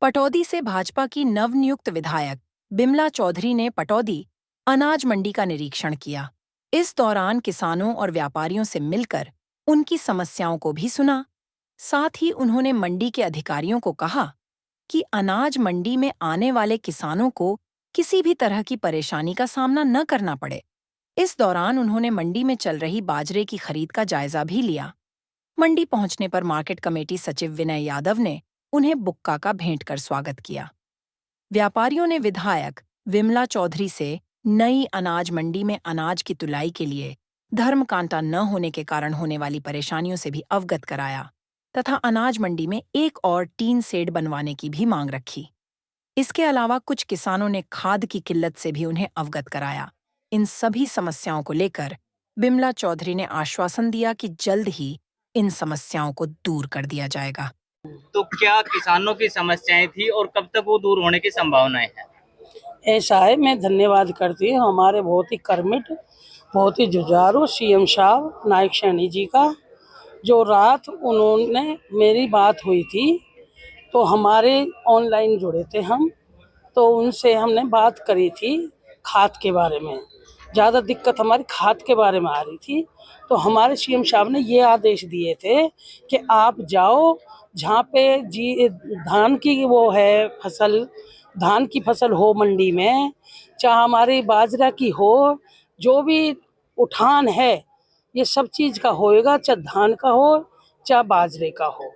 पटौदी से भाजपा की नवनियुक्त विधायक बिमला चौधरी ने पटौदी अनाज मंडी का निरीक्षण किया। इस दौरान किसानों और व्यापारियों से मिलकर उनकी समस्याओं को भी सुना। साथ ही उन्होंने मंडी के अधिकारियों को कहा कि अनाज मंडी में आने वाले किसानों को किसी भी तरह की परेशानी का सामना न करना पड़े। इस दौरान उन्होंने मंडी में चल रही बाजरे की खरीद का जायजा भी लिया। मंडी पहुंचने पर मार्केट कमेटी सचिव विनय यादव ने उन्हें बुक्का का भेंट कर स्वागत किया। व्यापारियों ने विधायक विमला चौधरी से नई अनाज मंडी में अनाज की तुलाई के लिए धर्म कांटा न होने के कारण होने वाली परेशानियों से भी अवगत कराया तथा अनाज मंडी में एक और टीन शेड बनवाने की भी मांग रखी। इसके अलावा कुछ किसानों ने खाद की किल्लत से भी उन्हें अवगत कराया। इन सभी समस्याओं को लेकर बिमला चौधरी ने आश्वासन दिया कि जल्द ही इन समस्याओं को दूर कर दिया जाएगा। तो क्या किसानों की समस्याएं थी और कब तक वो दूर होने की संभावनाएं हैं? ऐसा है, मैं धन्यवाद करती हूँ हमारे बहुत ही कर्मठ, बहुत ही जुझारू सीएम साहब नायक सैनी जी का। जो रात उन्होंने मेरी बात हुई थी तो हमारे ऑनलाइन जुड़े थे हम, तो उनसे हमने बात करी थी खाद के बारे में। ज़्यादा दिक्कत हमारी खाद के बारे में आ रही थी, तो हमारे सीएम साहब ने ये आदेश दिए थे कि आप जाओ जहाँ पे धान की वो है फसल, धान की फसल हो मंडी में, चाहे हमारी बाजरा की हो, जो भी उठान है ये सब चीज़ का होएगा, चाहे धान का हो चाहे बाजरे का हो।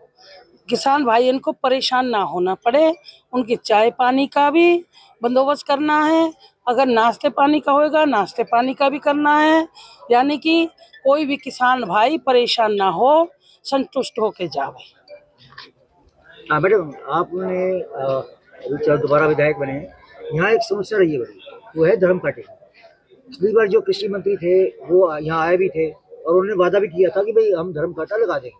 किसान भाई इनको परेशान ना होना पड़े, उनकी चाय पानी का भी बंदोबस्त करना है। अगर नाश्ते पानी का होएगा नाश्ते पानी का भी करना है, यानी कि कोई भी किसान भाई परेशान ना हो, संतुष्ट होके जावे। हाँ मैडम, आपने अभी चार दोबारा विधायक बने हैं। यहाँ एक समस्या रही है बड़ी, वो है धर्म काटे। पिछली बार जो कृषि मंत्री थे वो यहाँ आए भी थे और उन्होंने वादा भी किया था कि भाई हम धर्म काटा लगा देंगे,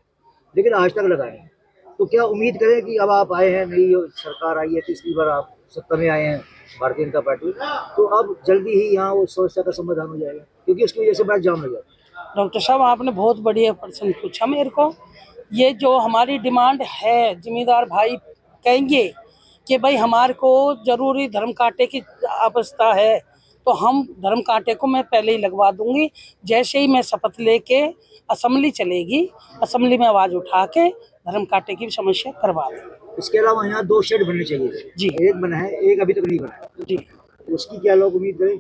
लेकिन आज तक लगाए नहीं। तो क्या उम्मीद करें कि अब आप आए हैं, नई सरकार आई है, तीसरी बार आप सत्ता में आए हैं भारतीय जनता पार्टी, तो अब जल्दी ही यहाँ वो समस्या का समाधान हो जाएगा, क्योंकि उसकी वजह से बड़ा जाम लग जाता है। डॉक्टर साहब आपने बहुत बढ़िया प्रश्न पूछा मेरे को। ये जो हमारी डिमांड है, जिम्मेदार भाई कहेंगे कि भाई हमारे को ज़रूरी धर्म कांटे की आवश्यकता है, तो हम धर्म कांटे को मैं पहले ही लगवा दूंगी। जैसे ही मैं शपथ लेके असेंबली चलेगी, असेंबली में आवाज़ उठा के धर्म कांटे की समस्या करवा देंगे। इसके अलावा यहाँ 2 शेड बनने चाहिए थे जी। एक बना है, एक अभी तक नहीं बना है जी, उसकी क्या लोग उम्मीद करें?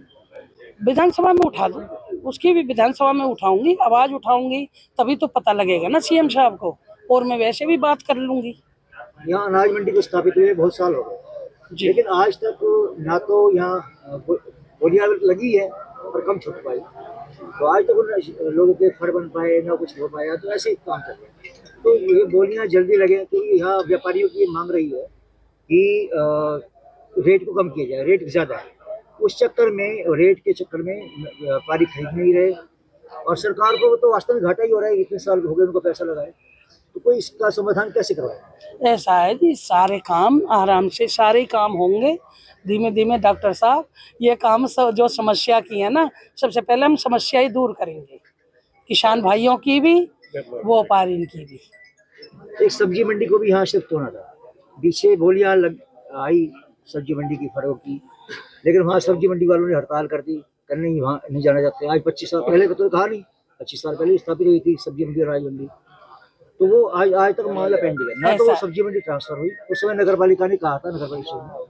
विधानसभा में उठा दूँ, उसकी भी विधानसभा में उठाऊंगी, आवाज़ उठाऊंगी, तभी तो पता लगेगा ना सीएम साहब को, और मैं वैसे भी बात कर लूँगी। यहाँ अनाज मंडी को स्थापित हुए बहुत साल हो गए, लेकिन आज तक ना तो यहाँ बोलियां लगी है और कम छुट पाई, तो आज तक उन लोगों के फर बन पाए ना कुछ हो पाया, तो ऐसे ही काम कर रहे हैं। तो ये बोलियां जल्दी लगे, क्योंकि यहाँ व्यापारियों की मांग रही है कि रेट को कम किया जाए, रेट ज़्यादा है। उस चक्कर में, रेट के चक्कर में व्यापारी खरीद नहीं रहे और सरकार को तो वास्तव में घाटा ही हो रहा है। इतने साल हो गए उनको पैसा लगाए, तो कोई इसका समाधान कैसे करवाए? ऐसा है जी, सारे काम आराम से, सारे काम होंगे धीमे धीमे डॉक्टर साहब। ये काम जो समस्या की है ना, सबसे पहले हम समस्या ही दूर करेंगे, किसान भाइयों की भी, व्यापारी की भी। एक सब्जी मंडी को भी यहाँ शिफ्ट होना था, पीछे बोलियां आई सब्जी मंडी की फरोख की, लेकिन वहाँ सब्जी मंडी वालों ने हड़ताल कर दी, करने ही वहाँ नहीं जाना चाहते। आज 25 साल पहले तो कहा नहीं, 25 साल पहले स्थापित हुई थी सब्जी मंडी और अनाज मंडी, तो वो आज तक मामला पेंडिंग है ना। तो वो सब्जी मंडी ट्रांसफर हुई, उस समय नगर पालिका ने कहा था, नगर परिषद ने,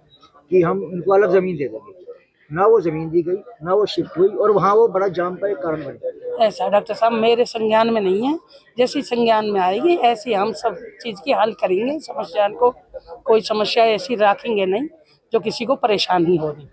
कि हम उनको अलग जमीन दे देंगे, ना वो जमीन दी गई, ना वो शिफ्ट हुई, और वहाँ वो बड़ा जाम का एक कारण बन गया। ऐसा डॉक्टर साहब मेरे संज्ञान में नहीं है, जैसी संज्ञान में आएगी ऐसी हम सब चीज़ की हल करेंगे। समस्या को, कोई समस्या ऐसी रखेंगे नहीं जो किसी को परेशानी हो रही।